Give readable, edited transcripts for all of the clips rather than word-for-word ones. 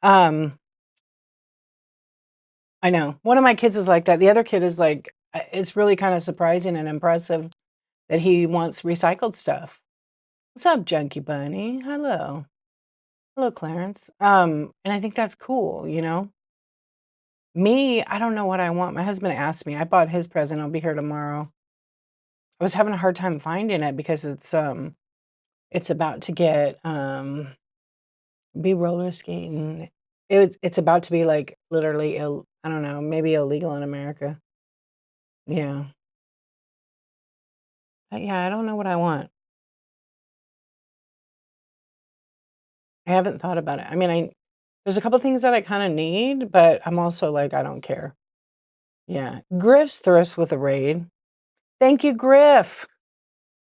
Um, I know. One of my kids is like that. The other kid is like, it's really kind of surprising and impressive that he wants recycled stuff. What's up, Junkie Bunny? Hello. Hello, Clarence. And I think that's cool, you know? Me, I don't know what I want. My husband asked me. I bought his present. I'll be here tomorrow. I was having a hard time finding it because it's about to get be roller skating. It's about to be like literally I don't know, maybe illegal in America. Yeah. Yeah, I don't know what I want. I haven't thought about it. I mean, there's a couple things that I kind of need, but I'm also like I don't care. Yeah. Griff's thrifts with a raid. Thank you, Griff.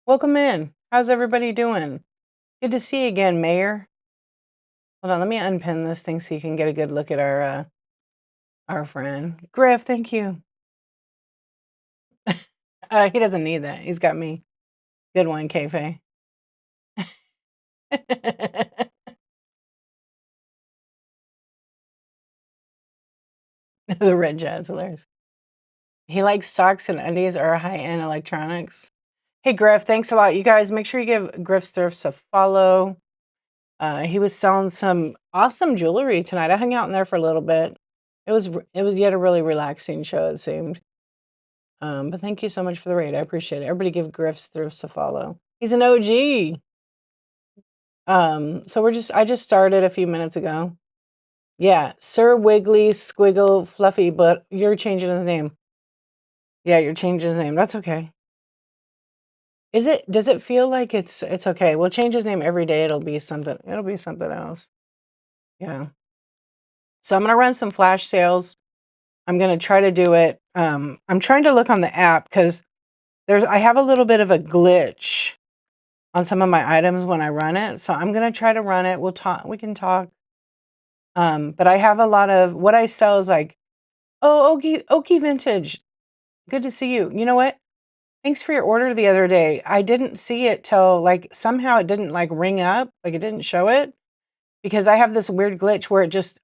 Welcome in. How's everybody doing? Good to see you again, Mayor. Hold on, let me unpin this thing so you can get a good look at our friend. Griff, thank you. He doesn't need that. He's got me. Good one, Kayfabe. The red jazz hilarious. He likes socks and undies or high-end electronics. Hey, Griff, thanks a lot. You guys, make sure you give Griff Thrifts a follow. He was selling some awesome jewelry tonight. I hung out in there for a little bit. It was yet a really relaxing show, it seemed. But thank you so much for the raid. I appreciate it. Everybody give Griff's Thrifts a follow. He's an OG. So I just started a few minutes ago. Yeah, Sir Wiggly Squiggle Fluffy, but you're changing his name. Yeah, you're changing his name. That's okay. Does it feel like it's okay? We'll change his name every day. It'll be something else. Yeah. So I'm gonna run some flash sales. I'm gonna try to do it. I'm trying to look on the app because I have a little bit of a glitch on some of my items when I run it. So I'm gonna try to run it. We can talk. But I have a lot of what I sell is like, oh, Okie Vintage. Good to see you. You know what? Thanks for your order the other day. I didn't see it till like somehow it didn't like ring up, like it didn't show it because I have this weird glitch where it just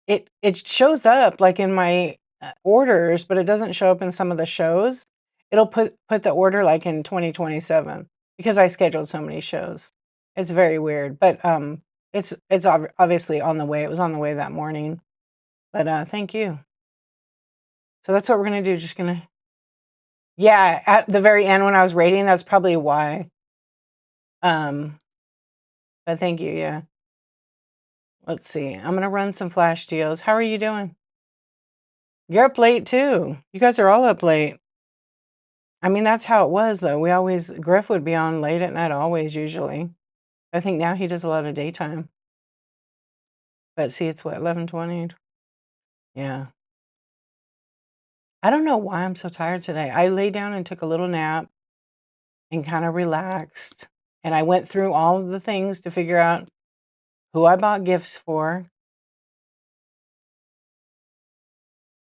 it shows up like in my orders, but it doesn't show up in some of the shows. It'll put the order like in 2027 because I scheduled so many shows. It's very weird, but obviously on the way. It was on the way that morning. But thank you. So that's what we're gonna do. Just gonna Yeah, at the very end when I was rating, that's probably why. Um, but thank you, yeah. Let's see. I'm gonna run some flash deals. How are you doing? You're up late too. You guys are all up late. I mean, that's how it was though. Griff would be on late at night always, usually. I think now he does a lot of daytime. But see, it's what, 11:20? Yeah. I don't know why I'm so tired today. I lay down and took a little nap and kind of relaxed. And I went through all of the things to figure out who I bought gifts for.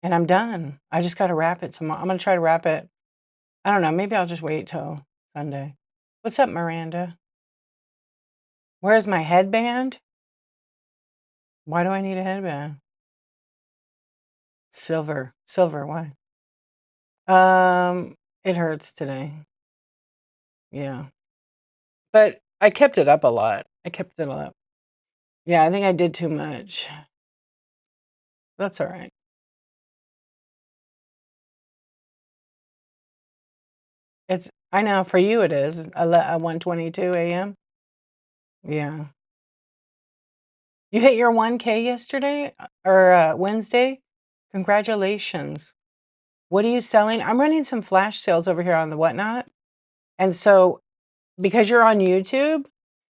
And I'm done. I just gotta wrap it tomorrow. I'm gonna try to wrap it. I don't know, maybe I'll just wait till Sunday. What's up, Miranda? Where's my headband? Why do I need a headband? Silver. Silver, why? It hurts today. Yeah. But I kept it up a lot. I kept it up. Yeah, I think I did too much. That's all right. I know for you it is. 1:22 a.m. Yeah. You hit your 1K yesterday or Wednesday? Congratulations. What are you selling? I'm running some flash sales over here on the Whatnot. And so because you're on YouTube,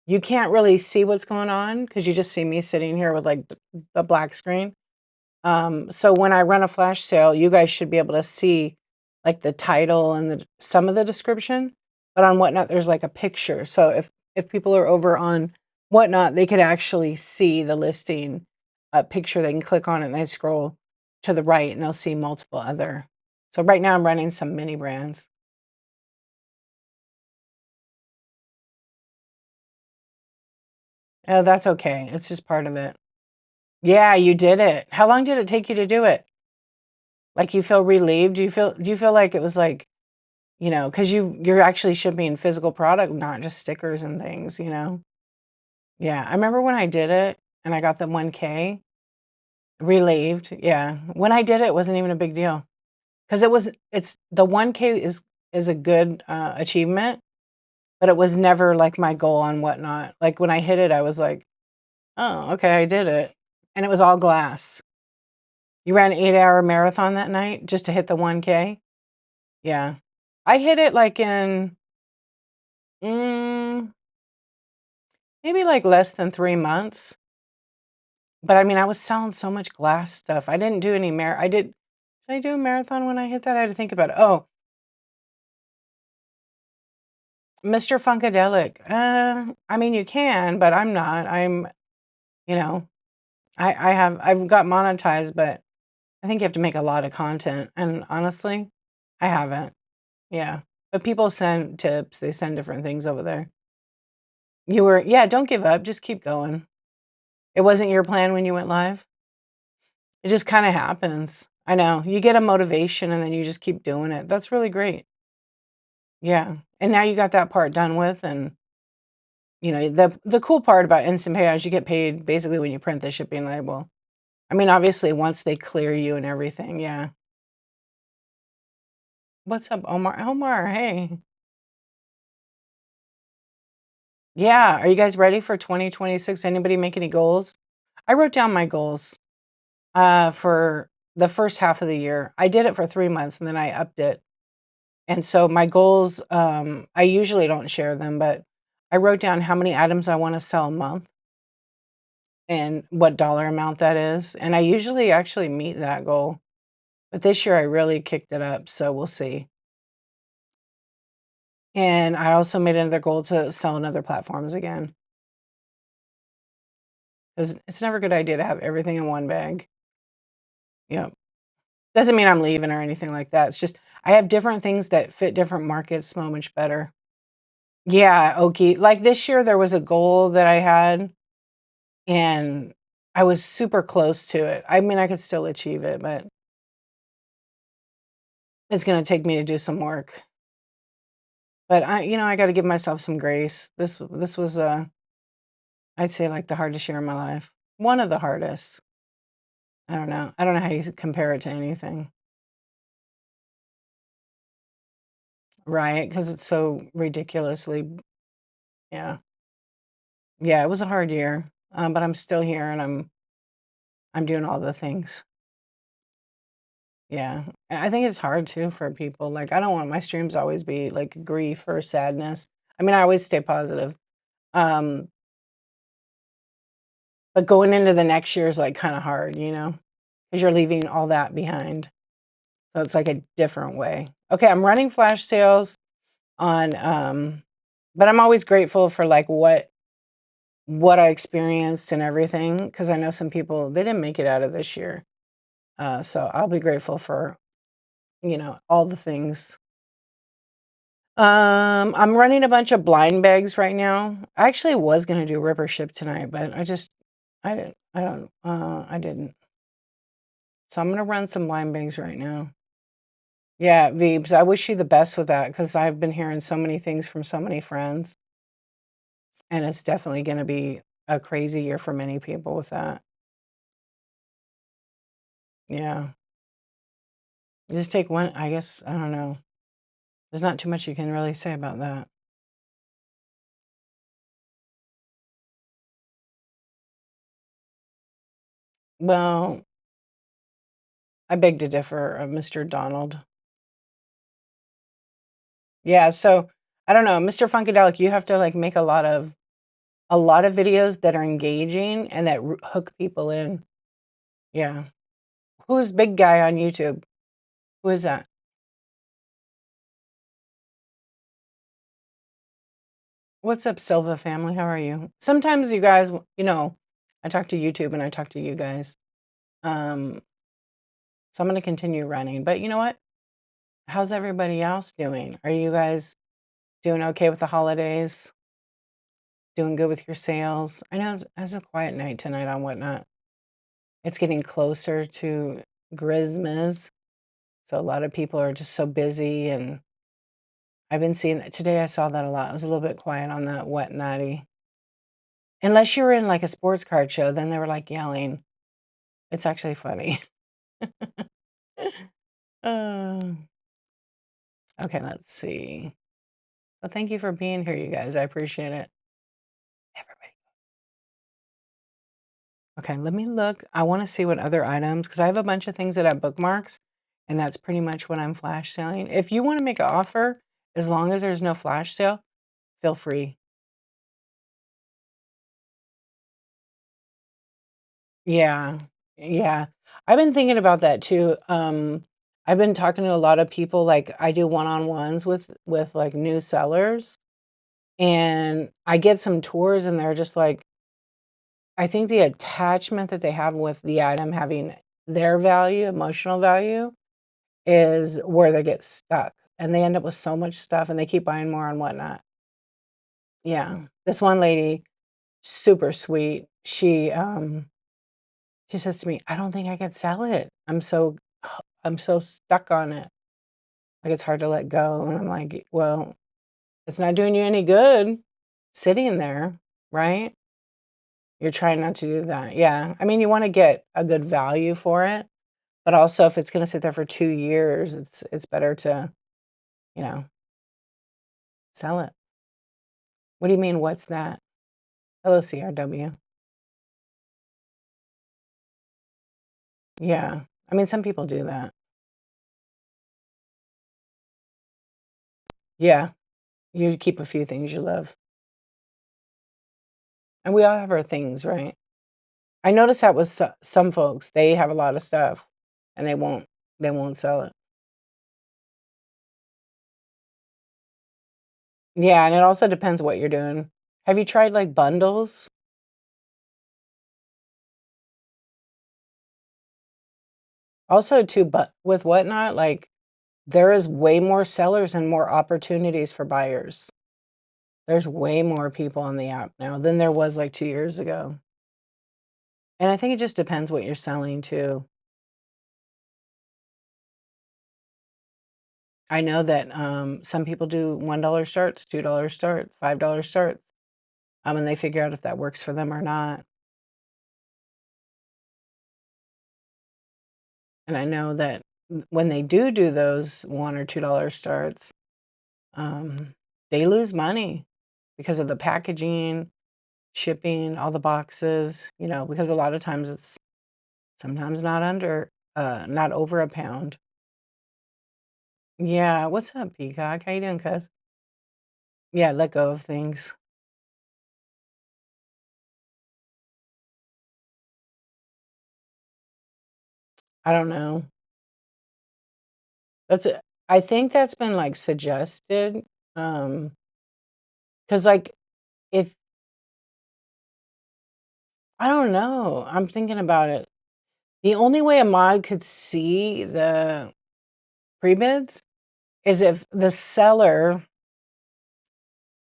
you can't really see what's going on because you just see me sitting here with like the black screen. So when I run a flash sale, you guys should be able to see like the title and some of the description. But on Whatnot, there's like a picture. So if people are over on Whatnot, they could actually see the listing picture. They can click on it and they scroll to the right and they'll see multiple other. So right now I'm running some mini brands. Oh, that's okay. It's just part of it. Yeah, you did it. How long did it take you to do it? Like, you feel relieved? Do you feel like it was like, because you're actually shipping physical product, not just stickers and things, you know? Yeah, I remember when I did it and I got the 1K, relieved, yeah. When I did it, it wasn't even a big deal because it's the 1K is a good, achievement, but it was never, like, my goal and whatnot. Like, when I hit it, I was like, "Oh, okay, I did it." And it was all glass. You ran an 8-hour marathon that night just to hit the 1K? Yeah. I hit it, like, in, mm, maybe, like, less than 3 months, but, I mean, I was selling so much glass stuff. I didn't do any did I do a marathon when I hit that? I had to think about it. Oh, Mr. Funkadelic. I mean, you can, but I'm not. You know, I've got monetized, but I think you have to make a lot of content, and honestly, I haven't. Yeah. But people send tips, they send different things over there. Yeah, don't give up, just keep going. It wasn't your plan when you went live? It just kinda happens. I know. You get a motivation and then you just keep doing it. That's really great. Yeah. And now you got that part done with, and, the cool part about instant payouts, you get paid basically when you print the shipping label. I mean, obviously, once they clear you and everything, yeah. What's up, Omar? Omar, hey. Yeah, are you guys ready for 2026? Anybody make any goals? I wrote down my goals, for the first half of the year. I did it for 3 months, and then I upped it. And so my goals, I usually don't share them, but I wrote down how many items I wanna sell a month and what dollar amount that is, and I usually actually meet that goal. But this year I really kicked it up, so we'll see. And I also made another goal to sell on other platforms again, 'cause it's never a good idea to have everything in one bag. Yep. Doesn't mean I'm leaving or anything like that, it's just I have different things that fit different markets so much better. Yeah, okey. Like, this year, there was a goal that I had, and I was super close to it. I mean, I could still achieve it, but it's gonna take me to do some work. But I gotta give myself some grace. This was, I'd say, like, the hardest year of my life. One of the hardest. I don't know. I don't know how you compare it to anything. Right? Because it's so ridiculously, yeah. Yeah, it was a hard year, but I'm still here, and I'm doing all the things. Yeah. I think it's hard too for people, like, I don't want my streams to always be, like, grief or sadness. I mean, I always stay positive, um, but going into the next year is, like, kinda hard, you know, because 'Cause you're leaving all that behind, so it's, like, a different way. Okay, I'm running flash sales on, but I'm always grateful for, like, what I experienced and everything, because I know some people, they didn't make it out of this year, so I'll be grateful for, all the things. I'm running a bunch of blind bags right now. I actually was gonna do ripper ship tonight, but I didn't. So I'm gonna run some blind bags right now. Yeah, Veebs, I wish you the best with that because I've been hearing so many things from so many friends, and it's definitely gonna be a crazy year for many people with that. Yeah. You just take one, I guess, I don't know. There's not too much you can really say about that. Well, I beg to differ, Mr. Donald. Yeah, so I don't know, Mr. Funkadelic, you have to, like, make a lot of videos that are engaging and that hook people in. Yeah. Who's big guy on YouTube? Who is that? What's up, Silva family? How are you? Sometimes you guys, I talk to YouTube and I talk to you guys. Um, so I'm gonna continue running. But you know what? How's everybody else doing? Are you guys doing okay with the holidays? Doing good with your sales? I know it's a quiet night tonight on Whatnot. It's getting closer to Christmas, so a lot of people are just so busy, and I've been seeing that today. I saw that a lot. It was a little bit quiet on that wet natty. Unless you were in, like, a sports card show, then they were, like, yelling. It's actually funny. Uh, okay, let's see. Well, thank you for being here, you guys. I appreciate it. Everybody. Okay, let me look. I wanna see what other items, because I have a bunch of things that have bookmarks, and that's pretty much what I'm flash selling. If you wanna make an offer, as long as there's no flash sale, feel free. Yeah. Yeah. I've been thinking about that too. I've been talking to a lot of people, like, I do one-on-ones with, like, new sellers, and I get some tours, and they're just like I think the attachment that they have with the item having their value, emotional value, is where they get stuck, and they end up with so much stuff, and they keep buying more and whatnot. Yeah. This one lady, super sweet, she says to me, "I don't think I could sell it. I'm so stuck on it. Like, it's hard to let go." And I'm like, "Well, it's not doing you any good sitting there, right? You're trying not to do that." Yeah. I mean, you wanna get a good value for it, but also if it's gonna sit there for 2 years, it's better to, you know, sell it. What do you mean, what's that? LOCRW. Yeah. I mean, some people do that. Yeah. You keep a few things you love. And we all have our things, right? I noticed that with some folks, they have a lot of stuff and they won't sell it. Yeah, and it also depends what you're doing. Have you tried, like, bundles? Also too, but with Whatnot, like, there is way more sellers and more opportunities for buyers. There's way more people on the app now than there was, like, 2 years ago. And I think it just depends what you're selling too. I know that, some people do $1 starts, $2 starts, $5 starts, and they figure out if that works for them or not. And I know that when they do those $1 or $2 starts, um, they lose money because of the packaging, shipping, all the boxes, because a lot of times it's sometimes not over a pound. Yeah, what's up, Peacock? How you doing, cuz? Yeah, let go of things. I don't know. That's a I think that's been, like, suggested, um, because like, if I don't know, I'm thinking about it. The only way a mod could see the pre-bids is if the seller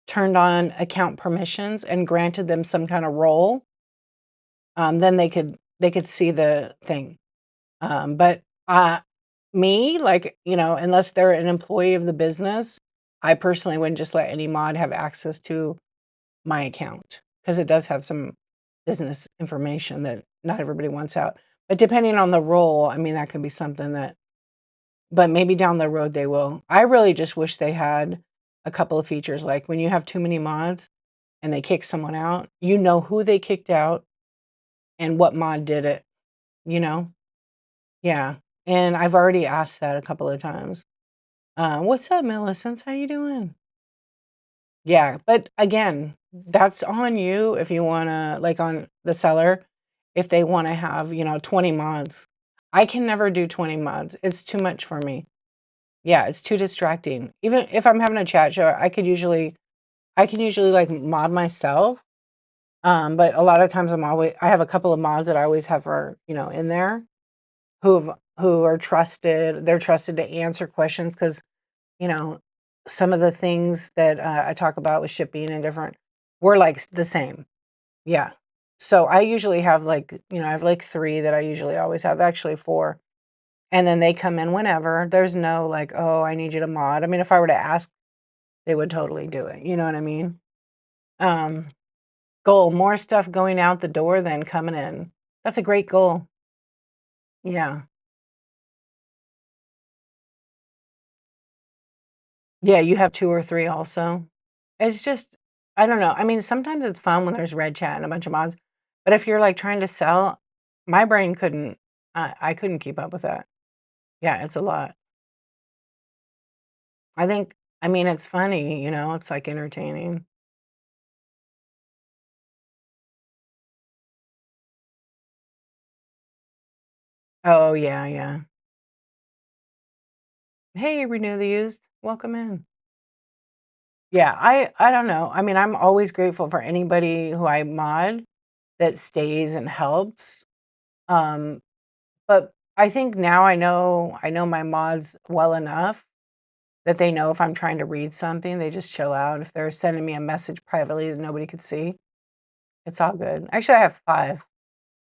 turned on account permissions and granted them some kinda role, then they could see the thing. But, me, like, unless they're an employee of the business, I personally wouldn't just let any mod have access to my account because it does have some business information that not everybody wants out. But depending on the role, I mean, that could be something that but maybe down the road they will. I really just wish they had a couple of features, like when you have too many mods and they kick someone out, you know who they kicked out and what mod did it, you know? Yeah, and I've already asked that a couple of times. "What's up, Millicent? How you doing?" Yeah, but again, that's on you if you wanna like, on the seller, if they wanna have, 20 mods. I can never do 20 mods, it's too much for me. Yeah, it's too distracting. Even if I'm having a chat show, I can usually, like, mod myself, but a lot of times I have a couple of mods that I always have in there who are trusted. They're trusted to answer questions because you know, some of the things that, I talk about with shipping and different we're, like, the same. Yeah. So I usually have like, I have like 3 that I usually always have, actually 4. And then they come in whenever. There's no like, "Oh, I need you to mod." I mean, if I were to ask, they would totally do it, you know what I mean? Um, Goal, more stuff going out the door than coming in. That's a great goal. Yeah. Yeah, you have 2 or 3 also? It's just I don't know. I mean, sometimes it's fun when there's red chat and a bunch of mods, but if you're, like, trying to sell, my brain couldn't I couldn't keep up with that. Yeah, it's a lot. I mean, it's funny, it's, like, entertaining. Oh, yeah, yeah. "Hey, renew the used. Welcome in." Yeah, I don't know. I mean, I'm always grateful for anybody who I mod that stays and helps, um, but I think now I know my mods well enough that they know if I'm trying to read something, they just chill out. If they're sending me a message privately that nobody could see, it's all good. Actually, I have 5.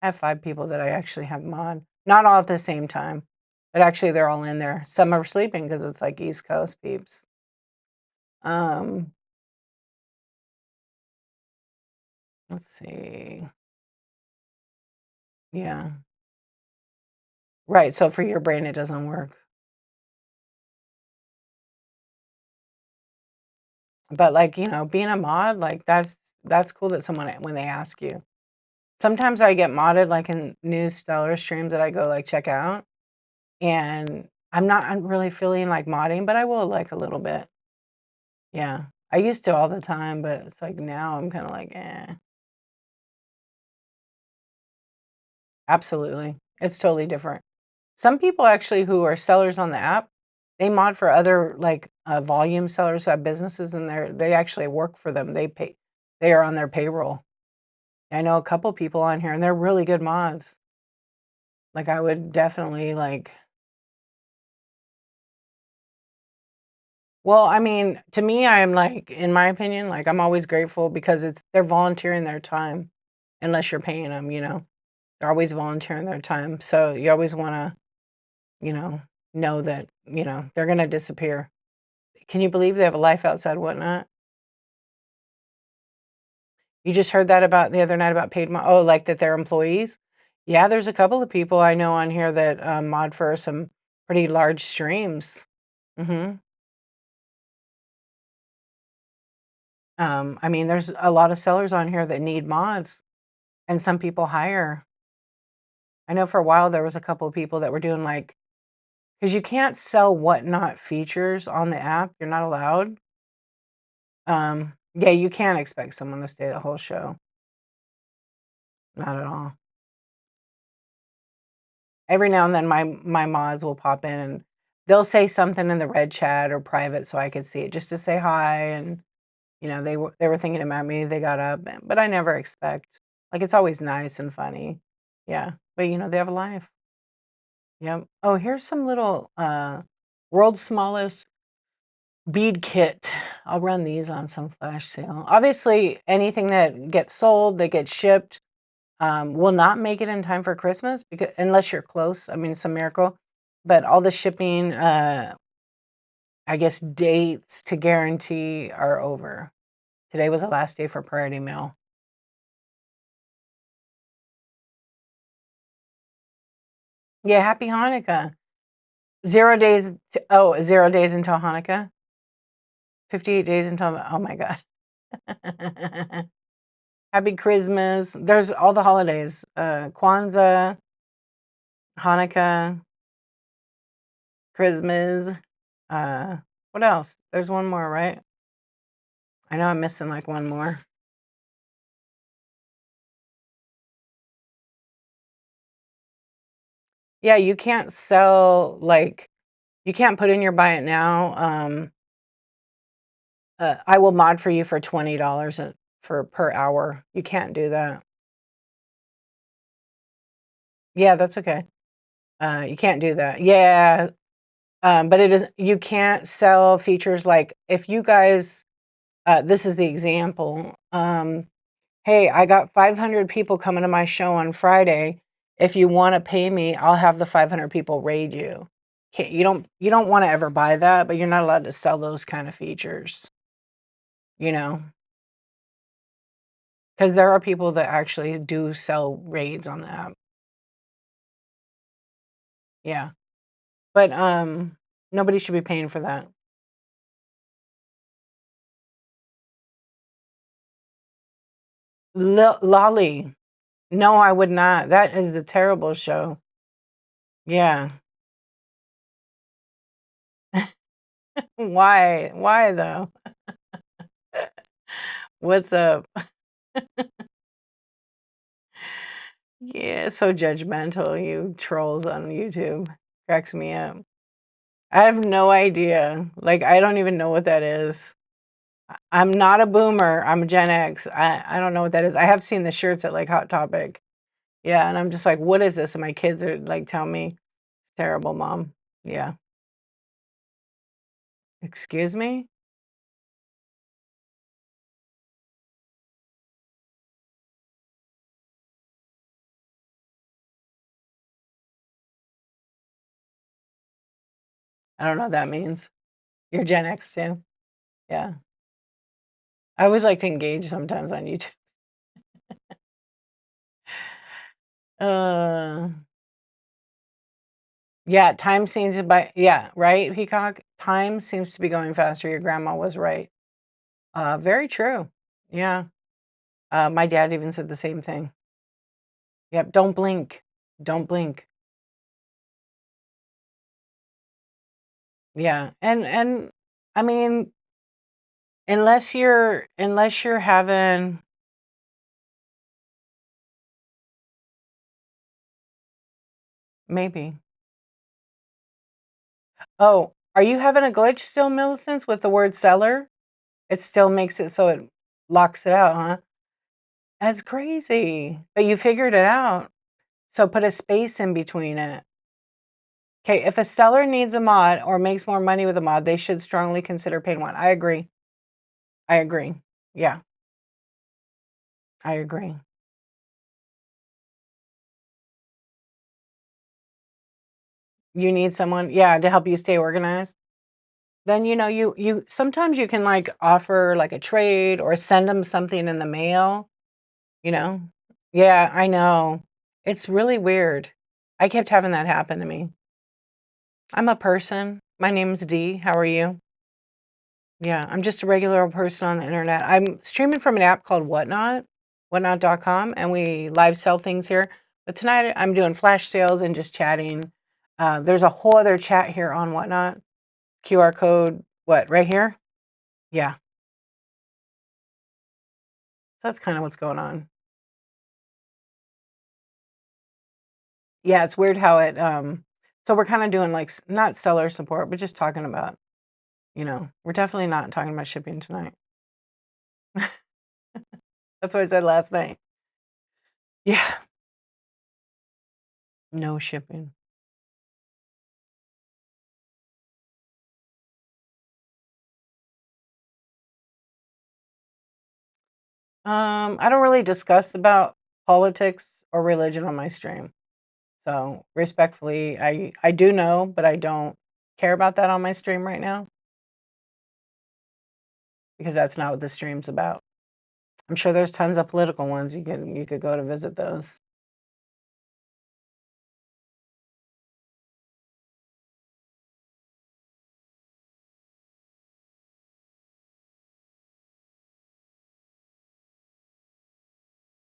I have 5 people that I actually have mod. Not all at the same time, but actually they're all in there. Some are sleeping because it's, like, East Coast peeps. Um, let's see. Yeah. Right, so for your brain, it doesn't work. But, like, being a mod, like, that's cool that someone when they ask you. Sometimes I get modded, like, in new stellar streams that I go, like, check out, and I'm really feeling like modding, but I will, like, a little bit. Yeah. I used to all the time, but it's like now I'm kinda like, "Eh." Absolutely. It's totally different. Some people actually who are sellers on the app, they mod for other, like, volume sellers who have businesses, and they actually work for them. They are on their payroll. I know a couple people on here, and they're really good mods. Like, I would definitely, like well, I mean, to me, I'm like in my opinion, like, I'm always grateful because they're volunteering their time, unless you're paying them. They're always volunteering their time, so you always wanna, you know that, they're gonna disappear. Can you believe they have a life outside Whatnot? You just heard that about the other night about like, that they're employees? Yeah, there's a couple of people I know on here that, mod for some pretty large streams. Mhm. I mean, there's a lot of sellers on here that need mods, and some people hire. I know for a while there was a couple of people that were doing, like, because you can't sell Whatnot features on the app, you're not allowed. Yeah, you can't expect someone to stay the whole show, not at all. Every now and then, my mods will pop in, and they'll say something in the red chat or private so I could see it just to say hi, and, they were thinking about me, they got up, but I never expect like, it's always nice and funny. Yeah, but, they have a life. Yep. Oh, here's some little, world's smallest bead kit. I'll run these on some flash sale. Obviously, anything that gets sold, that gets shipped, will not make it in time for Christmas because unless you're close. I mean, it's a miracle. But all the shipping, I guess, dates to guarantee are over. Today was the last day for priority mail. Yeah, happy Hanukkah. 0 days to, 0 days until Hanukkah. 58 days until, oh my God. Happy Christmas. There's all the holidays, Kwanzaa, Hanukkah, Christmas, what else? There's one more, right? I know I'm missing, like, one more. Yeah, you can't sell, like you can't put in your buy it now, I will mod for you for $20 for per hour. You can't do that. Yeah, that's okay. You can't do that. Yeah, but it is you can't sell features like if you guys this is the example, "Hey, I got 500 people coming to my show on Friday. If you wanna pay me, I'll have the 500 people raid you." You don't wanna ever buy that, but you're not allowed to sell those kind of features, you know, because there are people that actually do sell raids on the app. Yeah, but, nobody should be paying for that. Lolly. No, I would not. That is the terrible show. Yeah. Why? Why though? What's up? Yeah, so judgmental, you trolls on YouTube. Cracks me up. I have no idea. Like, I don't even know what that is. I'm not a boomer. I'm a Gen X. I don't know what that is. I have seen the shirts at like Hot Topic. Yeah, and I'm just like, what is this? And my kids are like, tell me, it's terrible, mom. Yeah. Excuse me? I don't know what that means. You're Gen X too. Yeah. I always like to engage sometimes on YouTube. Uh, yeah, time seems to by yeah, right, Peacock? Time seems to be going faster. Your grandma was right. Very true. Yeah. My dad even said the same thing. Yep, don't blink. Don't blink. Yeah. And I mean, unless you're having maybe. Oh, are you having a glitch still, Millicent, with the word seller? It still makes it so it locks it out, huh? That's crazy. But you figured it out. So put a space in between it. Okay, if a seller needs a mod or makes more money with a mod, they should strongly consider paying one. I agree. I agree. Yeah, I agree. You need someone, yeah, to help you stay organized. Then you sometimes you can like offer like a trade or send them something in the mail, you know? Yeah, I know. It's really weird. I kept having that happen to me. I'm a person. My name's Dee. How are you? Yeah, I'm just a regular old person on the internet. I'm streaming from an app called whatnot.com, and we live sell things here. But tonight I'm doing flash sales and just chatting. There's a whole other chat here on Whatnot. QR code, what, right here? Yeah, so that's kind of what's going on. Yeah, it's weird how so we're kind of doing like not seller support, but just talking about, we're definitely not talking about shipping tonight. That's what I said last night. Yeah, no shipping. I don't really discuss about politics or religion on my stream. So respectfully, I do know, but I don't care about that on my stream right now because that's not what the stream's about. I'm sure there's tons of political ones you could go to visit those.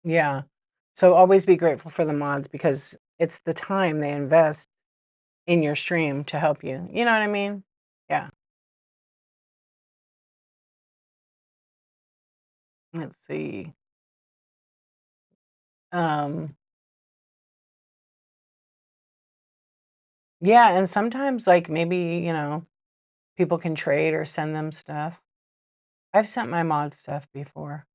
Yeah. So always be grateful for the mods because it's the time they invest in your stream to help you. You know what I mean? Yeah. Let's see. Um, yeah, and sometimes like maybe, people can trade or send them stuff. I've sent my mod stuff before.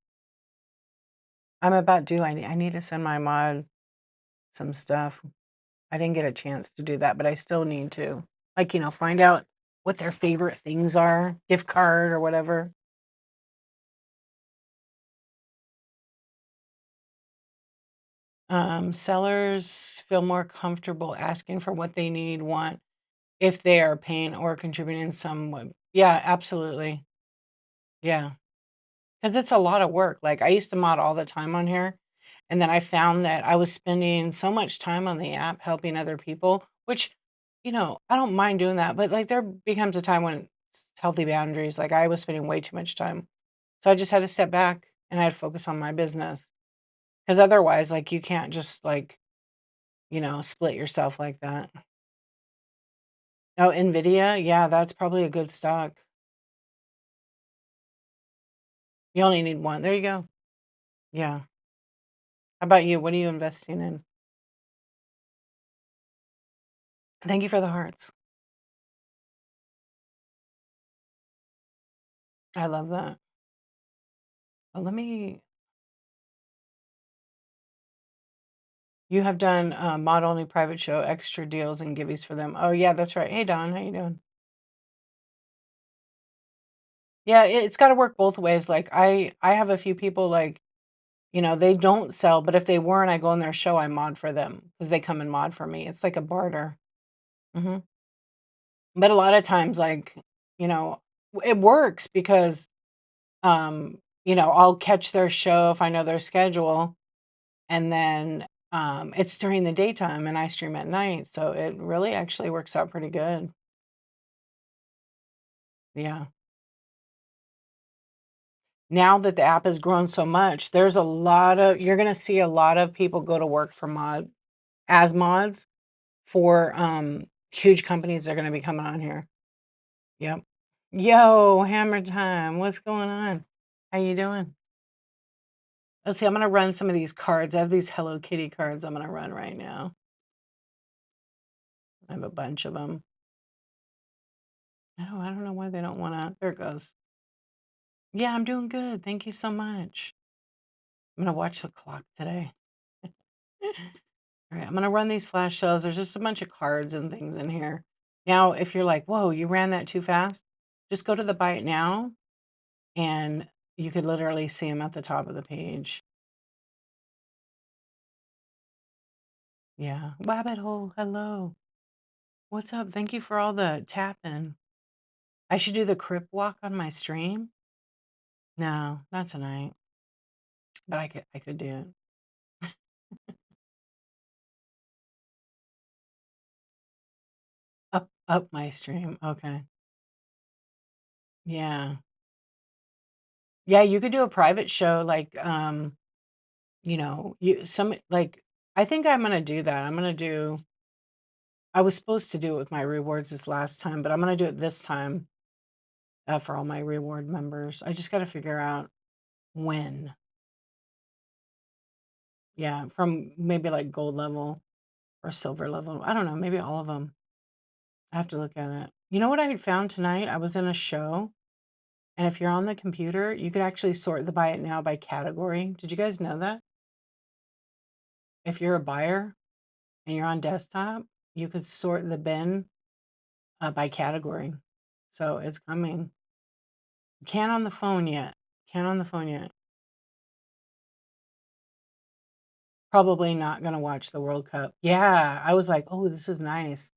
I'm about due. I need to send my mod some stuff. I didn't get a chance to do that, but I still need to. Like, find out what their favorite things are, gift card or whatever. Sellers feel more comfortable asking for what they need, want, if they are paying or contributing in some way. Yeah, absolutely. Yeah, because it's a lot of work. Like, I used to mod all the time on here, and then I found that I was spending so much time on the app helping other people, which, I don't mind doing that, but, like, there becomes a time when it's healthy boundaries. Like, I was spending way too much time. So I just had to step back, and I had to focus on my business. Because otherwise, like, you can't just, like, split yourself like that. Oh, NVIDIA? Yeah, that's probably a good stock. You only need 1. There you go. Yeah. How about you? What are you investing in? Thank you for the hearts. I love that. Oh, let me You have done, mod only private show, extra deals and giveaways for them. Oh, yeah, that's right. Hey, Don, how you doing? Yeah, it's gotta work both ways. Like, I have a few people, like, they don't sell, but if they weren't, I go in their show, I mod for them because they come and mod for me. It's like a barter. Mhm. But a lot of times, like, you know, it works because, I'll catch their show if I know their schedule, and then, it's during the daytime and I stream at night, so it really actually works out pretty good. Yeah. Now that the app has grown so much, there's a lot of you're gonna see a lot of people go to work for as mods for, huge companies that are gonna be coming on here. Yep. Yo, hammer time. What's going on? How you doing? Let's see, I'm gonna run some of these cards. I have these Hello Kitty cards I'm gonna run right now. I have a bunch of them. Oh, I don't know why they don't wanna there it goes. Yeah, I'm doing good. Thank you so much. I'm gonna watch the clock today. Alright, I'm gonna run these flash sales. There's just a bunch of cards and things in here. Now, if you're like, "Whoa, you ran that too fast," just go to the Buy It Now, and you could literally see them at the top of the page. Yeah. Wabbit hole, hello. What's up? Thank you for all the tapping. I should do the crip walk on my stream? No, not tonight, but I could do it. Up my stream, okay. Yeah. Yeah, you could do a private show, like, you some like, I think I'm gonna do that. I was supposed to do it with my rewards this last time, but I'm gonna do it this time, for all my reward members. I just gotta figure out when. Yeah, from maybe, like, gold level or silver level. I don't know, maybe all of them. I have to look at it. You know what I found tonight? I was in a show, and if you're on the computer, you could actually sort the Buy It Now by category. Did you guys know that? If you're a buyer and you're on desktop, you could sort the bin, by category. So it's coming. Can't on the phone yet. Can't on the phone yet. Probably not gonna watch the World Cup. Yeah, I was like, "Oh, this is nice."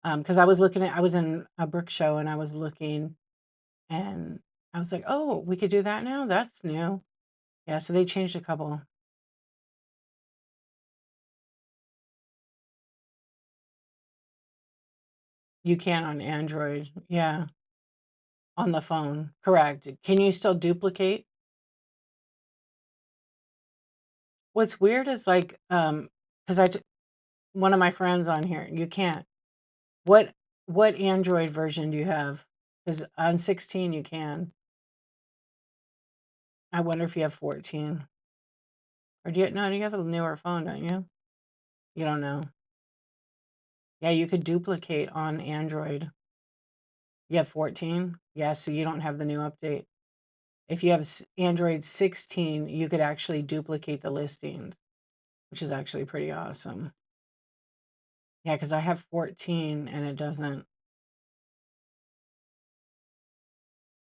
Because I was in a brick show and I was looking and I was like, "Oh, we could do that now? That's new." Yeah, so they changed a couple. You can on Android. Yeah, on the phone. Correct. Can you still duplicate? What's weird is like, 'cause one of my friends on here, you can't. What what Android version do you have? Because on 16 you can. I wonder if you have 14. Or do you no, you have a newer phone, don't you? You don't know. Yeah, you could duplicate on Android. You have 14? Yeah, so you don't have the new update. If you have Android 16, you could actually duplicate the listings, which is actually pretty awesome. Yeah, because I have 14 and it doesn't.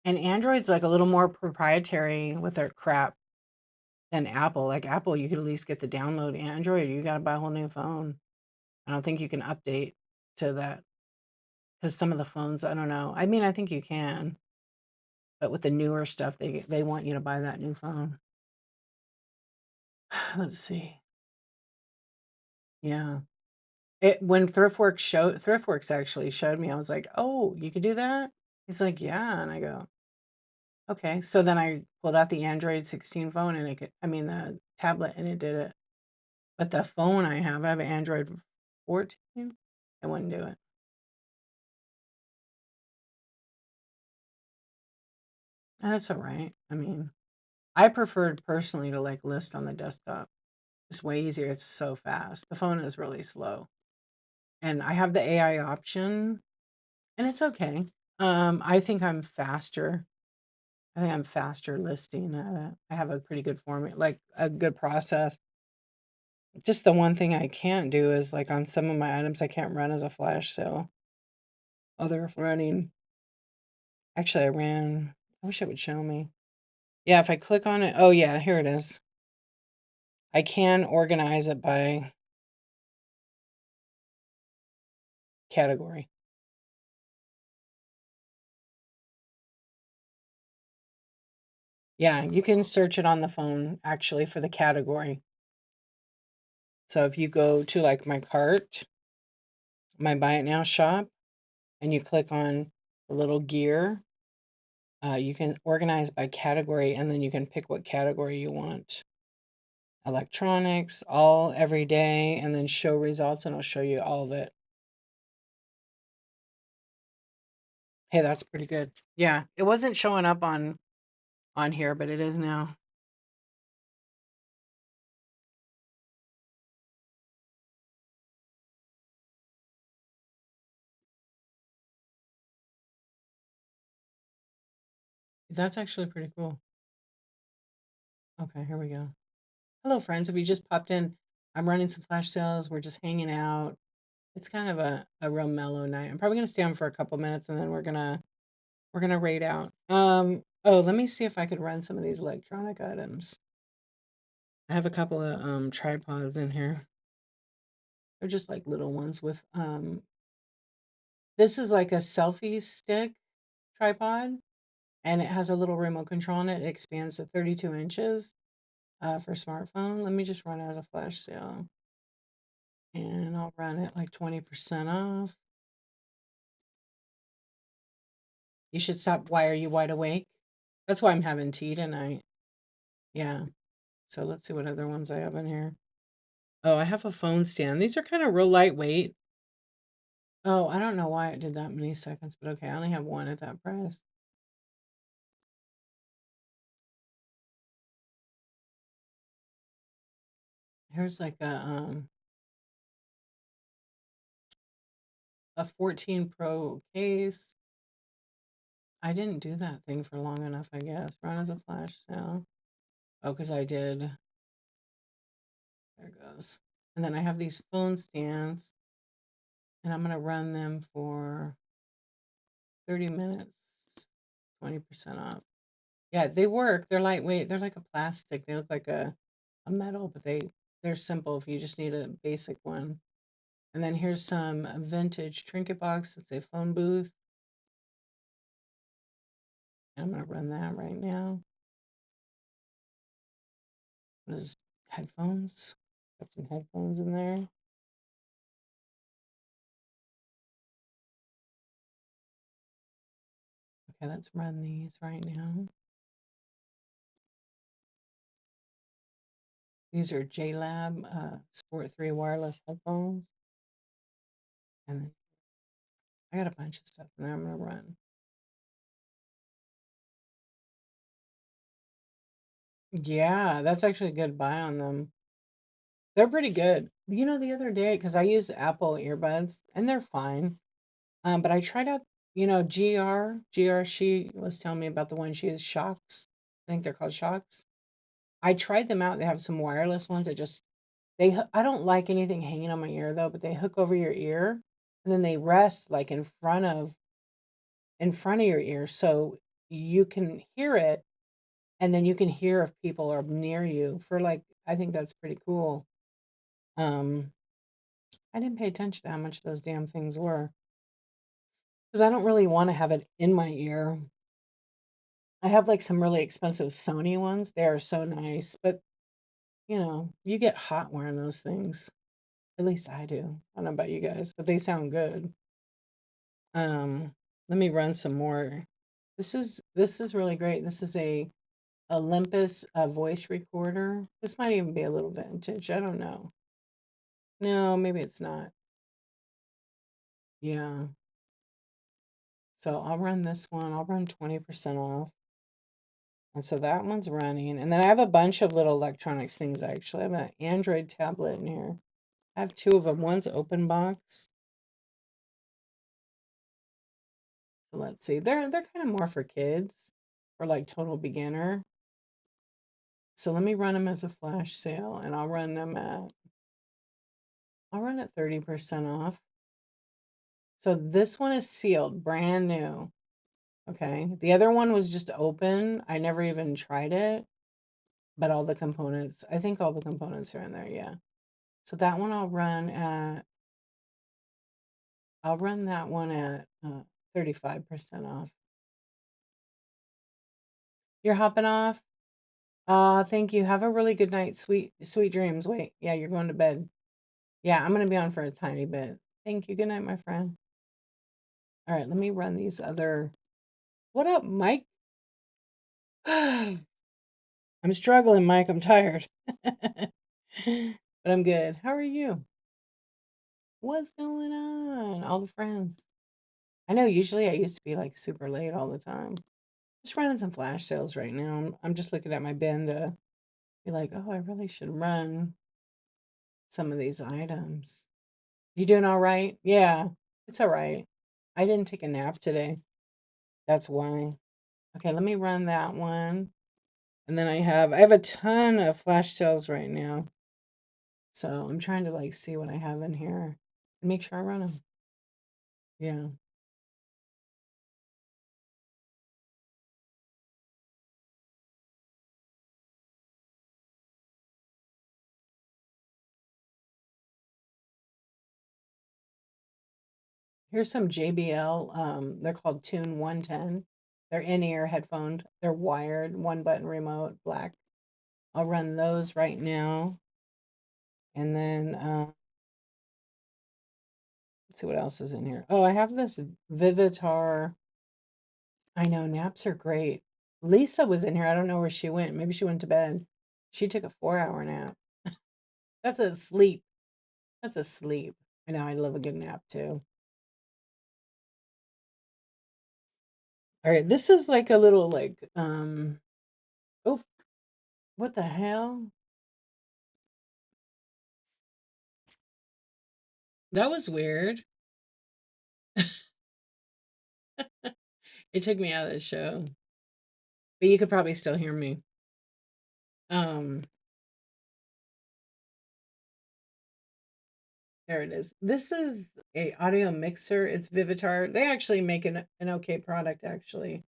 And Android's like a little more proprietary with their crap than Apple. Like Apple, you could at least get the download. Android, you gotta buy a whole new phone. I don't think you can update to that because some of the phones, I don't know. I mean, I think you can, but with the newer stuff, they want you to buy that new phone. Let's see. Yeah. It when Thriftworks actually showed me, I was like, "Oh, you could do that?" He's like, "Yeah," and I go, "Okay." So then I pulled out the Android 16 phone and the tablet and it did it. But the phone I have an Android 14. I wouldn't do it. And it's all right. I mean, I preferred personally to like list on the desktop. It's way easier. It's so fast. The phone is really slow. And I have the AI option and it's okay. I think I'm faster. I think I'm faster listing at it. I have a pretty good formula, like a good process. Just the one thing I can't do is like on some of my items, I can't run as a flash sale. Other running. Actually, I wish it would show me. Yeah, if I click on it, oh yeah, here it is. I can organize it by category. Yeah, you can search it on the phone actually for the category. So if you go to like my cart, my buy it now shop, and you click on the little gear, you can organize by category and then you can pick what category you want. Electronics, all every day, and then show results, and it'll show you all of it. Hey, that's pretty good. Yeah, it wasn't showing up on here, but it is now. That's actually pretty cool. Okay, here we go. Hello, friends. If you just popped in, I'm running some flash sales. We're just hanging out. It's kind of a real mellow night. I'm probably gonna stay on for a couple minutes and then we're gonna raid out. Oh, let me see if I could run some of these electronic items. I have a couple of tripods in here. They're just like little ones with this is like a selfie stick tripod and it has a little remote control on it. It expands to 32 inches for smartphone. Let me just run it as a flash sale. And I'll run it like 20% off. You should stop. Why are you wide awake? That's why I'm having tea tonight. Yeah. So let's see what other ones I have in here. Oh, I have a phone stand. These are kind of real lightweight. Oh, I don't know why it did that many seconds, but okay, I only have one at that price. Here's like a 14 Pro case. I didn't do that thing for long enough, I guess. Run as a flash sale. Oh, because I did. There it goes. And then I have these phone stands, and I'm gonna run them for 30 minutes, 20% off. Yeah, they work. They're lightweight. They're like a plastic. They look like a metal, but they're simple if you just need a basic one. And then here's some vintage trinket box. It's a phone booth. I'm gonna run that right now. What is headphones? Got some headphones in there. Okay, let's run these right now. These are JLab Sport 3 wireless headphones. And I got a bunch of stuff in there I'm gonna run. Yeah, that's actually a good buy on them. They're pretty good. You know, the other day, because I use Apple earbuds and they're fine. But I tried out, GR, she was telling me about the one she used, Shocks. I think they're called Shocks. I tried them out. They have some wireless ones that just I don't like anything hanging on my ear though, but they hook over your ear and then they rest like in front of your ear so you can hear it and then you can hear if people are near you for like I think that's pretty cool. Um, I didn't pay attention to how much those damn things were because I don't really want to have it in my ear. I have like some really expensive Sony ones. They are so nice, but you get hot wearing those things. At least I do. I don't know about you guys, but they sound good. Let me run some more. This is really great. This is a Olympus voice recorder. This might even be a little vintage. I don't know. No, maybe it's not. Yeah. So I'll run this one. I'll run 20% off. And so that one's running. And then I have a bunch of little electronics things actually. I have an Android tablet in here. I have two of them. One's open box. So let's see. They're kind of more for kids or like total beginner. So let me run them as a flash sale and I'll run at 30% off. So this one is sealed, brand new. Okay. The other one was just open. I never even tried it, but all the components, I think all the components are in there. Yeah. So that one I'll run that one at 35% off. You're hopping off? Thank you. Have a really good night. Sweet dreams. Wait. Yeah, you're going to bed. Yeah, I'm going to be on for a tiny bit. Thank you. Good night, my friend. All right, let me run these other. What up, Mike? I'm struggling, Mike. I'm tired. But I'm good. How are you? What's going on? All the friends. I know usually I used to be like super late all the time. Just running some flash sales right now. I'm just looking at my bin to be like, oh, I really should run some of these items. You doing all right? Yeah, it's all right. I didn't take a nap today. That's why. Okay, let me run that one. And then I have a ton of flash sales right now. So I'm trying to like see what I have in here and make sure I run them. Yeah. Here's some JBL. They're called Tune 110. They're in-ear headphones. They're wired, one button remote, black. I'll run those right now. And then let's see what else is in here. Oh, I have this Vivitar. I know naps are great. Lisa was in here. I don't know where she went. Maybe she went to bed. She took a 4-hour nap. That's a sleep. That's a sleep. I know I love a good nap too. All right, this is like a little like oh, what the hell? That was weird. It took me out of the show. But you could probably still hear me. Um there it is. This is a audio mixer. It's Vivitar. They actually make an okay product actually.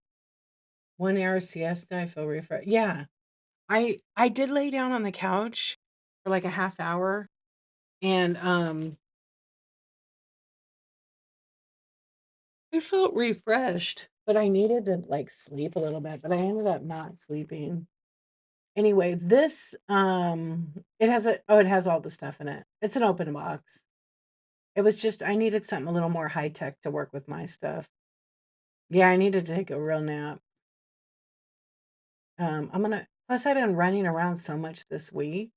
1 hour siesta, I feel refreshed. Yeah. I did lay down on the couch for like a half hour and I felt refreshed, but I needed to like sleep a little bit, but I ended up not sleeping. Anyway, this it has all the stuff in it. It's an open box. It was just I needed something a little more high tech to work with my stuff. Yeah, I needed to take a real nap. I'm gonna plus I've been running around so much this week.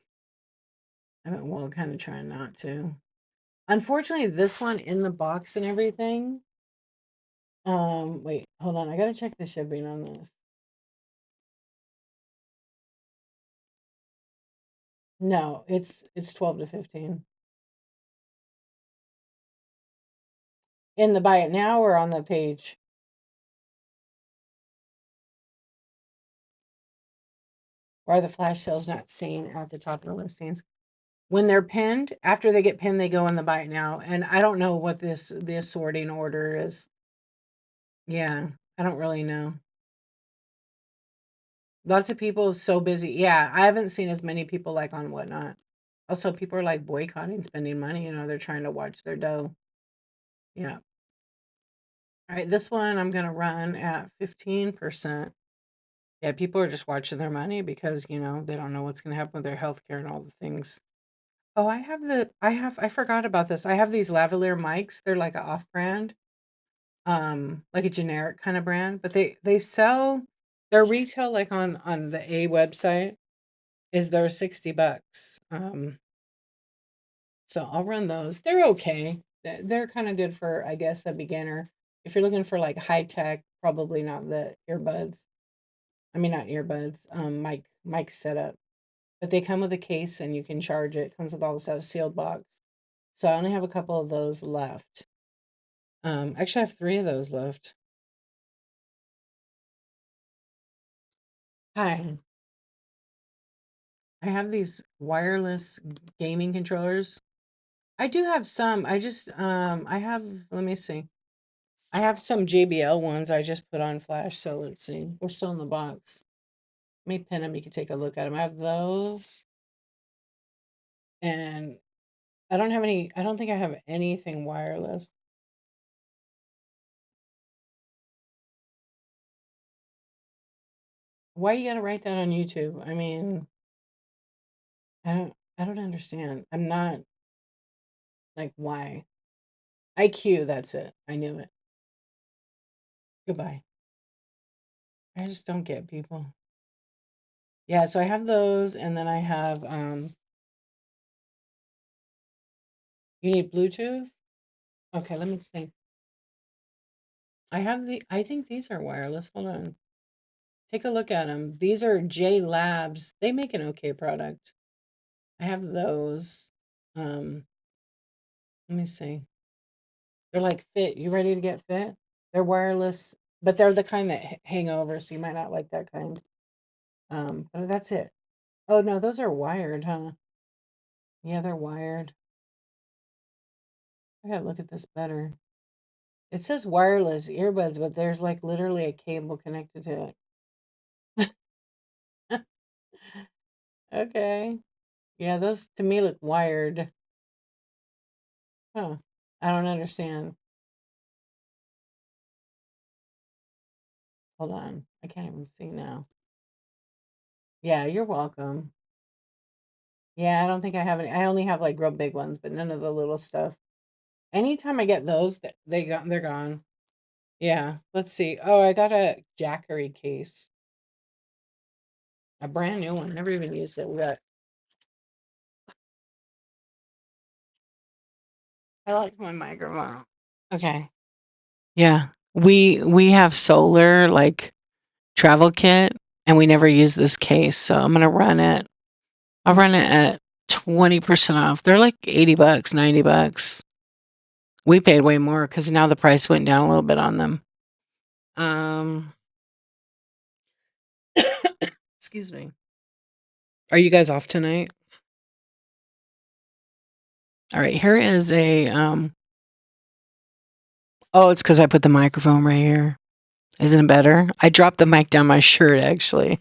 I've been well kind of trying not to. Unfortunately, this one in the box and everything. Wait, hold on. I gotta check the shipping on this. No, it's 12 to 15. In the buy it now or on the page? Or are the flash sales not seen at the top of the listings? When they're pinned, after they get pinned, they go in the buy it now. And I don't know what the assorting order is. Yeah, I don't really know. Lots of people so busy. Yeah, I haven't seen as many people like on Whatnot. Also, people are like boycotting spending money. They're trying to watch their dough. Yeah. All right, this one I'm gonna run at 15%. Yeah, people are just watching their money because they don't know what's gonna happen with their healthcare and all the things. Oh, I forgot about this. I have these lavalier mics. They're like a off brand, like a generic kind of brand, but they sell their retail like on the A website is they're $60. So I'll run those. They're okay. They're kind of good for, I guess, a beginner. If you're looking for like high tech, probably not the earbuds. I mean, not earbuds, mic setup. But they come with a case and you can charge it. Comes with all the stuff, sealed box. So I only have a couple of those left. Actually, I have three of those left. Hi, I have these wireless gaming controllers. I do have some. I have. Let me see. I have some JBL ones I just put on flash. So let's see. They're still in the box. Let me pin them. You can take a look at them. I have those, and I don't have any. I don't think I have anything wireless. Why you gotta write that on YouTube? I mean, I don't understand. I'm not like why. IQ, that's it. I knew it. Goodbye. I just don't get people. Yeah, so I have those and then I have you need Bluetooth? Okay, let me see. I think these are wireless. Hold on. Take a look at them. These are J Labs. They make an okay product. I have those. Um, let me see. They're like fit. You ready to get fit? They're wireless, but they're the kind that hang over, so you might not like that kind. But that's it. Oh no, those are wired, huh? Yeah, they're wired. I gotta look at this better. It says wireless earbuds, but there's like literally a cable connected to it. Okay. Yeah, those to me look wired. Huh. I don't understand. Hold on. I can't even see now. Yeah, you're welcome. Yeah, I don't think I have any. I only have like real big ones, but none of the little stuff. Anytime I get those, they're gone. Yeah. Let's see. Oh, I got a Jackery case, a brand new one. Never even used it. We got. I like my microphone. Okay. Yeah. We have solar like travel kit and we never use this case. So I'm gonna run it. I'll run it at 20% off. They're like $80, $90. We paid way more because now the price went down a little bit on them. Um excuse me. Are you guys off tonight? All right, here is a oh, it's because I put the microphone right here. Isn't it better? I dropped the mic down my shirt actually.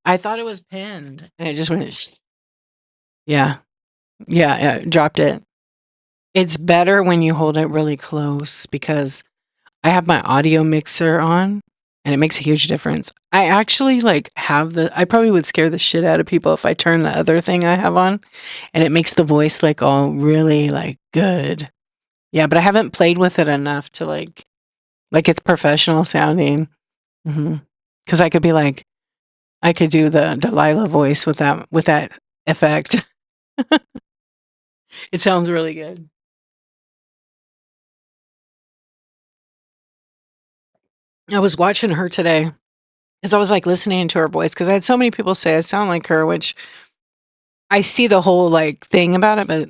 I thought it was pinned and it just went yeah. Yeah, yeah, dropped it. It's better when you hold it really close because I have my audio mixer on and it makes a huge difference. I actually like have I probably would scare the shit out of people if I turn the other thing I have on and it makes the voice like all really like good. Yeah, but I haven't played with it enough to like it's professional sounding. Cuz I could be like I could do the Delilah voice with that effect. It sounds really good. I was watching her today because I was like listening to her voice because I had so many people say I sound like her, which I see the whole like thing about it, but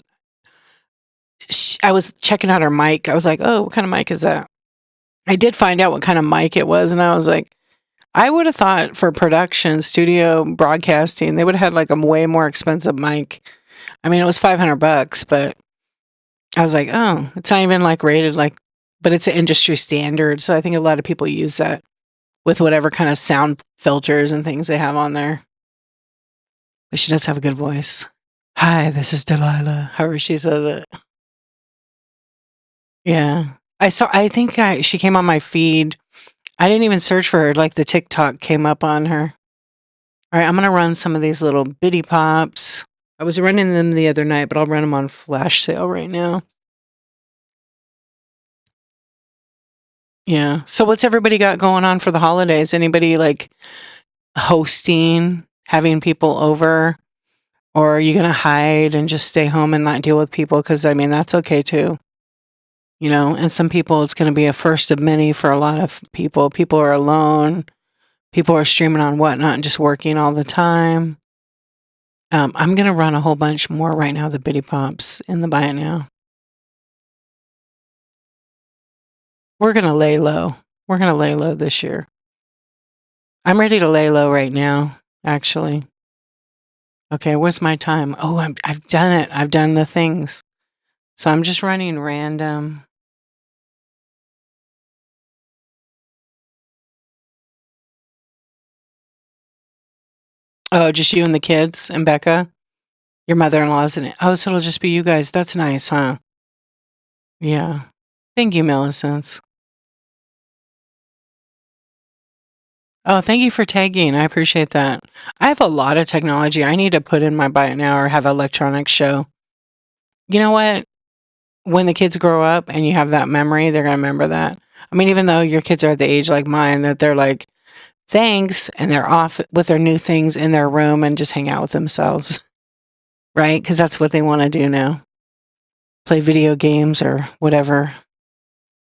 I was checking out her mic. I was like, oh, what kind of mic is that? I did find out what kind of mic it was, and I was like, I would have thought for production, studio broadcasting, they would have had like a way more expensive mic. I mean, it was $500, but I was like, oh, it's not even like rated like, but it's an industry standard, so I think a lot of people use that. with whatever kind of sound filters and things they have on there. But she does have a good voice. Hi, this is Delilah. However she says it. Yeah. She came on my feed. I didn't even search for her. Like the TikTok came up on her. All right, I'm going to run some of these little bitty pops. I was running them the other night, but I'll run them on flash sale right now. Yeah. So what's everybody got going on for the holidays? Anybody like hosting, having people over? Or are you going to hide and just stay home and not deal with people? Because, I mean, that's okay too. You know, and some people, it's going to be a first of many for a lot of people. People are alone. People are streaming on whatnot and just working all the time. I'm going to run a whole bunch more right now, the Bitty Pops in the buy it now. We're going to lay low. We're going to lay low this year. I'm ready to lay low right now, actually. Okay, what's my time? Oh, I've done it. I've done the things. So I'm just running random. Oh, just you and the kids and Becca? Your mother-in-law's in it. Oh, so it'll just be you guys. That's nice, huh? Yeah. Thank you, Millicent. Oh, thank you for tagging. I appreciate that. I have a lot of technology I need to put in my buy it now or have electronics show. You know what? When the kids grow up and you have that memory, they're going to remember that. I mean, even though your kids are at the age like mine that they're like, thanks, and they're off with their new things in their room and just hang out with themselves, right? Because that's what they want to do now. Play video games or whatever.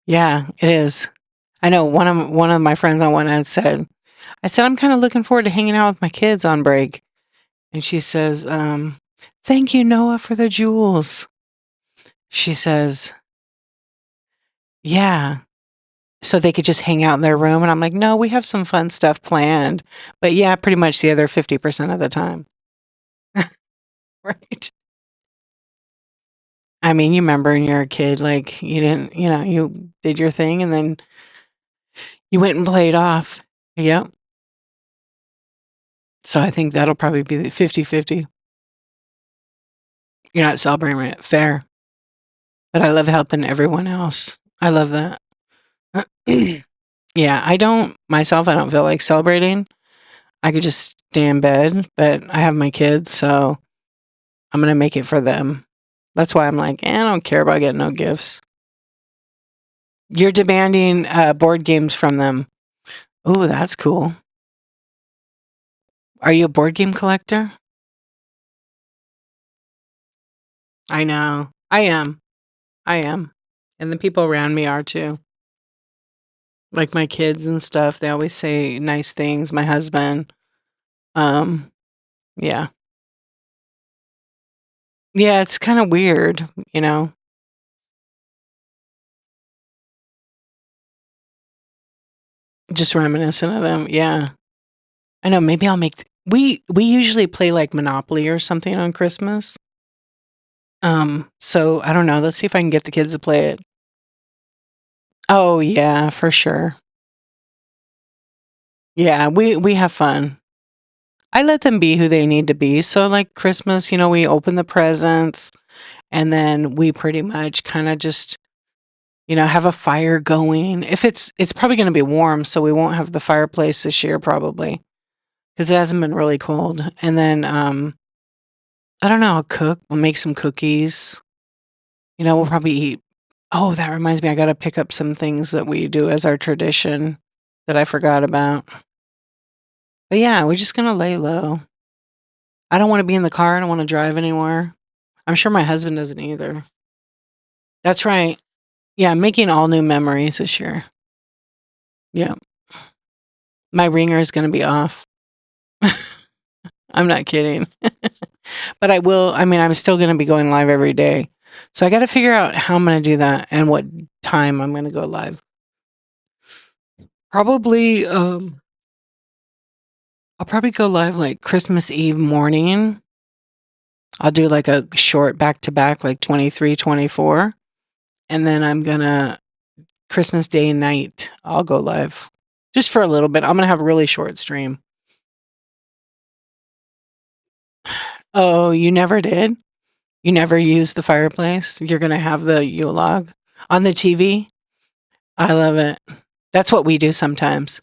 Yeah, it is. I know one of my friends on one end said, I said, I'm kind of looking forward to hanging out with my kids on break. And she says, thank you, Noah, for the jewels. She says, yeah. So they could just hang out in their room. And I'm like, no, we have some fun stuff planned. But yeah, pretty much the other 50% of the time. Right. I mean, you remember when you were a kid, like you didn't, you did your thing and then you went and played off. Yep. So I think that'll probably be the 50-50. You're not celebrating it. Fair. But I love helping everyone else. I love that. Yeah, I don't feel like celebrating. I could just stay in bed, but I have my kids, so I'm going to make it for them. That's why I'm like, I don't care about getting no gifts. You're demanding board games from them. Ooh, that's cool. Are you a board game collector? I know. I am. I am. And the people around me are too. Like my kids and stuff, they always say nice things. My husband. Yeah. Yeah, it's kind of weird, you know. Just reminiscent of them. Yeah. I know, maybe I'll make we usually play like Monopoly or something on Christmas. So I don't know. Let's see if I can get the kids to play it. Oh yeah, for sure. Yeah, we have fun. I let them be who they need to be. So like Christmas, we open the presents and then we pretty much kind of just, have a fire going. If it's probably going to be warm, so we won't have the fireplace this year probably because it hasn't been really cold. And then I don't know, I'll cook. We'll make some cookies. We'll probably eat. Oh, that reminds me, I got to pick up some things that we do as our tradition that I forgot about. But yeah, we're just going to lay low. I don't want to be in the car. I don't want to drive anymore. I'm sure my husband doesn't either. That's right. Yeah, I'm making all new memories this year. Yeah. My ringer is going to be off. I'm not kidding. But I'm still going to be going live every day. So I got to figure out how I'm going to do that and what time I'm going to go live. Probably, I'll probably go live like Christmas Eve morning. I'll do like a short back-to-back, like 23, 24. And then I'm going to Christmas Day night, I'll go live just for a little bit. I'm going to have a really short stream. Oh, you never did? You never used the fireplace? You're going to have the Yule log on the TV? I love it. That's what we do sometimes.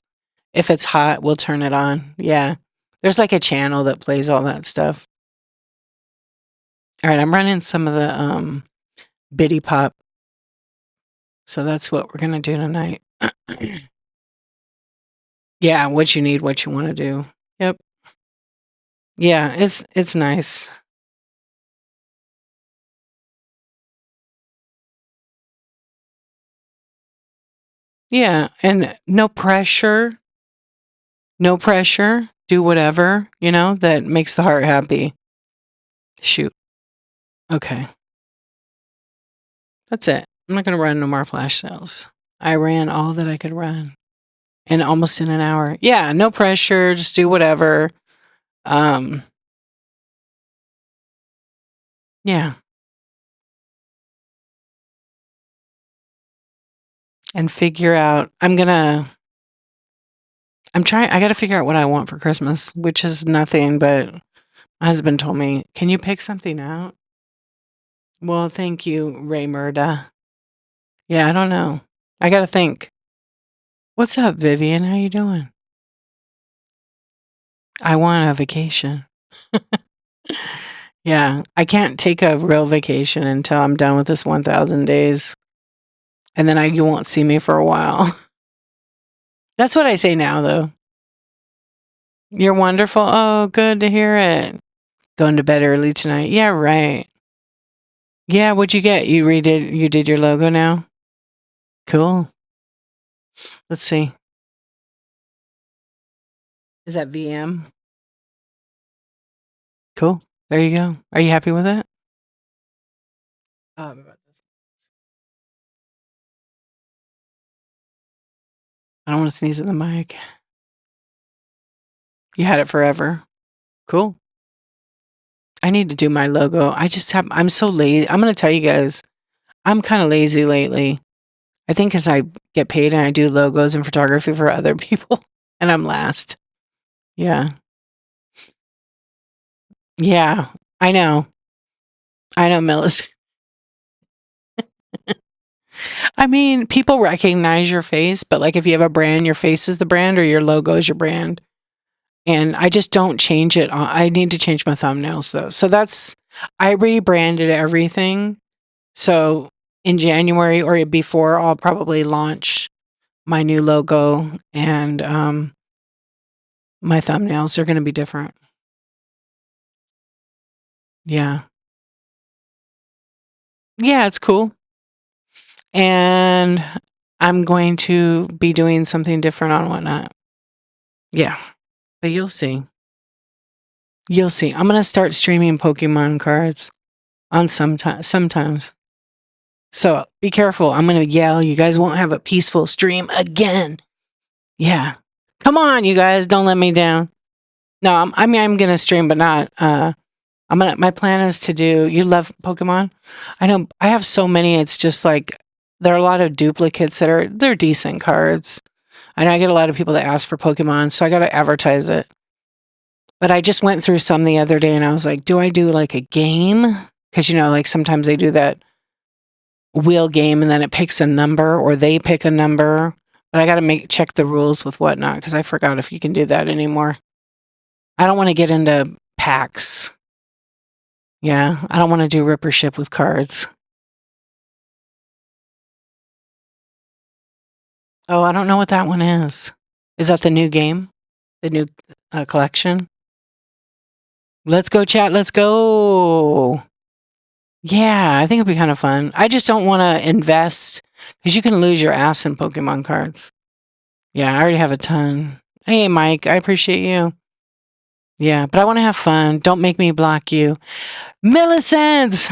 If it's hot, we'll turn it on. Yeah. There's like a channel that plays all that stuff. All right, I'm running some of the Bitty Pop. So that's what we're going to do tonight. Yeah, what you need, what you want to do. Yep. Yeah, it's nice. Yeah, and no pressure. No pressure. Do whatever, that makes the heart happy. Shoot. Okay. That's it. I'm not going to run no more flash sales. I ran all that I could run in almost in an hour. Yeah, no pressure. Just do whatever. Yeah. And figure out, I got to figure out what I want for Christmas, which is nothing, but my husband told me, can you pick something out? Well, thank you, Ray Murda. Yeah, I don't know. I got to think. What's up, Vivian? How you doing? I want a vacation. Yeah, I can't take a real vacation until I'm done with this 1,000 days. And then you won't see me for a while. That's what I say now, though. You're wonderful. Oh, good to hear it. Going to bed early tonight. Yeah, right. Yeah, what'd you get? You did your logo now? Cool. Let's see. Is that VM? Cool. There you go. Are you happy with it? I don't want to sneeze in the mic. You had it forever. Cool. I need to do my logo. I'm so lazy. I'm going to tell you guys, I'm kind of lazy lately. I think because I get paid and I do logos and photography for other people and I'm last. Yeah. Yeah. I know, Millicent. I mean, people recognize your face, but like if you have a brand, your face is the brand or your logo is your brand. And I just don't change it. I need to change my thumbnails though. So I rebranded everything. So in January or before, I'll probably launch my new logo and my thumbnails are going to be different. Yeah. Yeah, it's cool. And I'm going to be doing something different on Whatnot. Yeah. But you'll see. You'll see. I'm going to start streaming Pokemon cards on sometimes. So be careful. I'm going to yell. You guys won't have a peaceful stream again. Yeah. Come on, you guys. Don't let me down. No, I'm going to stream, but not. My plan is to do. You love Pokemon? I know. I have so many. It's just like there are a lot of duplicates they're decent cards. I know I get a lot of people that ask for Pokemon, so I got to advertise it. But I just went through some the other day, and I was like, do I do like a game? Because like sometimes they do that wheel game, and then it picks a number, or they pick a number. But I got to check the rules with Whatnot because I forgot if you can do that anymore. I don't want to get into packs. Yeah, I don't want to do ripper ship with cards. Oh, I don't know what that one is. Is that the new game? The new collection? Let's go, chat. Let's go. Yeah, I think it'd be kind of fun. I just don't want to invest because you can lose your ass in Pokemon cards. Yeah, I already have a ton. Hey, Mike, I appreciate you. Yeah, but I want to have fun. Don't make me block you. Millicent!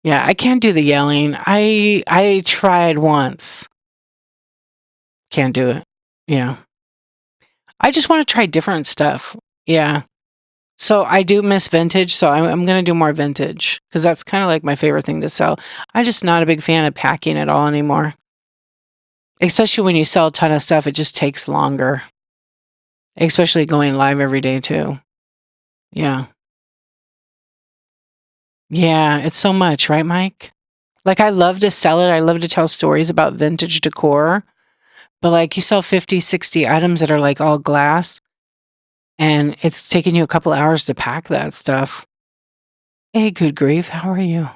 Yeah, I can't do the yelling. I tried once. Can't do it. Yeah. I just want to try different stuff. Yeah. So I do miss vintage, so I'm going to do more vintage because that's kind of like my favorite thing to sell. I'm just not a big fan of packing at all anymore. Especially when you sell a ton of stuff, it just takes longer. Especially going live every day too. Yeah. Yeah, it's so much, right, Mike? Like, I love to sell it. I love to tell stories about vintage decor. But, like, you sell 50, 60 items that are, like, all glass, and it's taking you a couple hours to pack that stuff. Hey, good grief, how are you?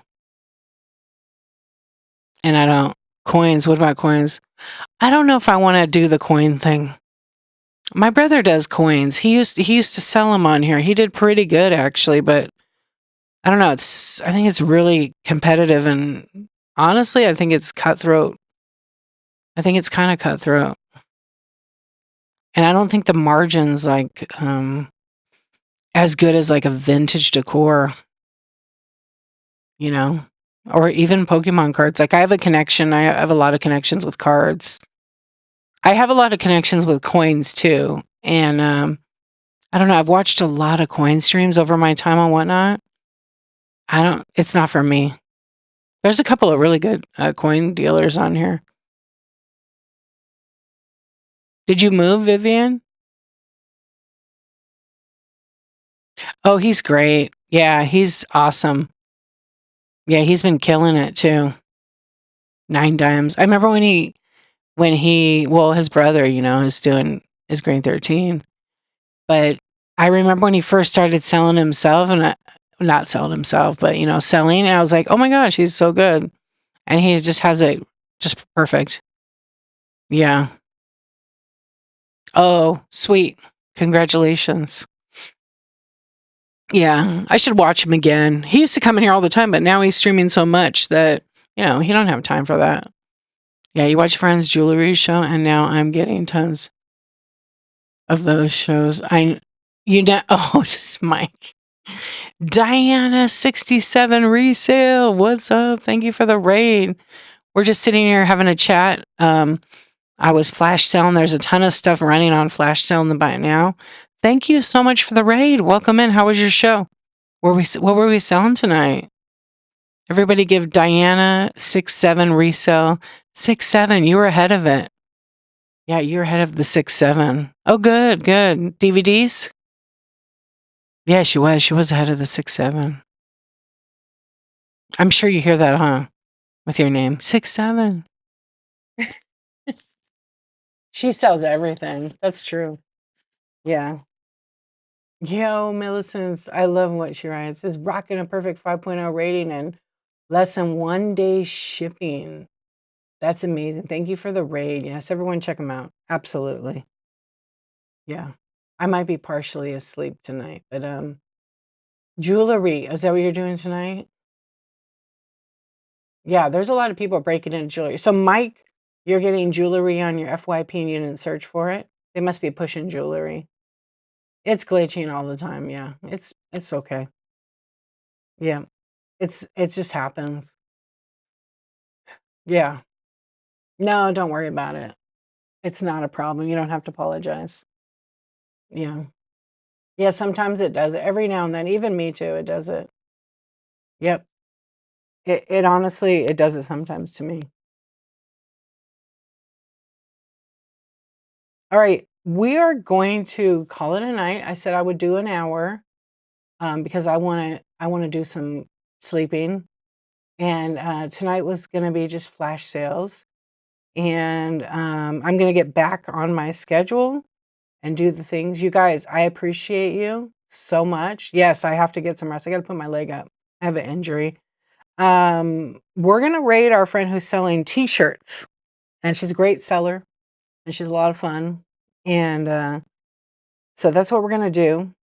And I don't coins, what about coins? I don't know if I wanna do the coin thing. My brother does coins. He used to sell them on here. He did pretty good, actually, but I don't know, I think it's really competitive, and honestly, I think it's cutthroat. I think it's kinda cutthroat. And I don't think the margin's, like, as good as, like, a vintage decor, you know? Or even Pokemon cards. Like, I have a connection. I have a lot of connections with cards. I have a lot of connections with coins too, and, I don't know, I've watched a lot of coin streams over my time on Whatnot. It's not for me. There's a couple of really good, coin dealers on here. Did you move, Vivian? Oh, he's great. Yeah, he's awesome. Yeah, he's been killing it too. 9 times. I remember his brother, is grade 13, but I remember when he first started selling himself and not selling himself, but, selling, and I was like, "Oh my gosh, he's so good." And he just has it just perfect. Yeah. Oh, sweet. Congratulations. Yeah, I should watch him again. He used to come in here all the time, but now he's streaming so much that, he don't have time for that. Yeah, you watch Friends Jewelry Show, and now I'm getting tons of those shows. Oh, just Mike. Diana 67 resale. What's up? Thank you for the raid. We're just sitting here having a chat. I was flash selling. There's a ton of stuff running on flash sale in the buy now. Thank you so much for the raid. Welcome in. How was your show? What were we selling tonight? Everybody give Diana 67 resale. 67. You were ahead of it. Yeah, you're ahead of the 6-7. Oh, good, good. DVDs? Yeah, she was. She was ahead of the 6-7. I'm sure you hear that, huh? With your name. 6-7. She sells everything. That's true. Yeah. Yo, Millicent, I love what she writes. Is rocking a perfect 5.0 rating and less than 1 day shipping. That's amazing. Thank you for the raid. Yes, everyone check them out. Absolutely. Yeah. I might be partially asleep tonight, but jewelry. Is that what you're doing tonight? Yeah, there's a lot of people breaking into jewelry. So Mike, you're getting jewelry on your FYP and you didn't search for it? They must be pushing jewelry. It's glitching all the time, yeah. It's okay. Yeah. It just happens. Yeah. No, don't worry about it. It's not a problem. You don't have to apologize. Yeah. Yeah, sometimes it does it. Every now and then, even me too, it does it. Yep. It honestly, it does it sometimes to me. All right, we are going to call it a night. I said I would do an hour, because I wanna do some sleeping, and, tonight was gonna be just flash sales, and, I'm gonna get back on my schedule and do the things. You guys, I appreciate you so much. Yes, I have to get some rest. I gotta put my leg up. I have an injury. We're gonna raid our friend who's selling T-shirts, and she's a great seller, and she's a lot of fun, and, so that's what we're gonna do.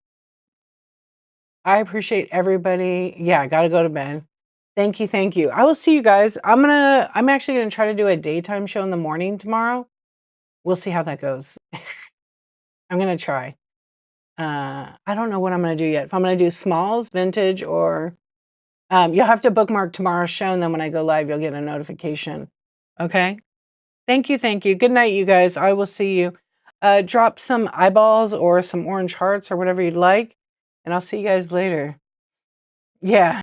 I appreciate everybody. Yeah, I gotta go to bed. Thank you, thank you. I will see you guys. I'm actually gonna try to do a daytime show in the morning tomorrow. We'll see how that goes. I'm gonna try. I don't know what I'm gonna do yet. If I'm gonna do smalls, vintage, or you'll have to bookmark tomorrow's show, and then when I go live, you'll get a notification. Okay? Thank you, thank you. Good night, you guys. I will see you. Drop some eyeballs or some orange hearts or whatever you'd like, and I'll see you guys later. Yeah.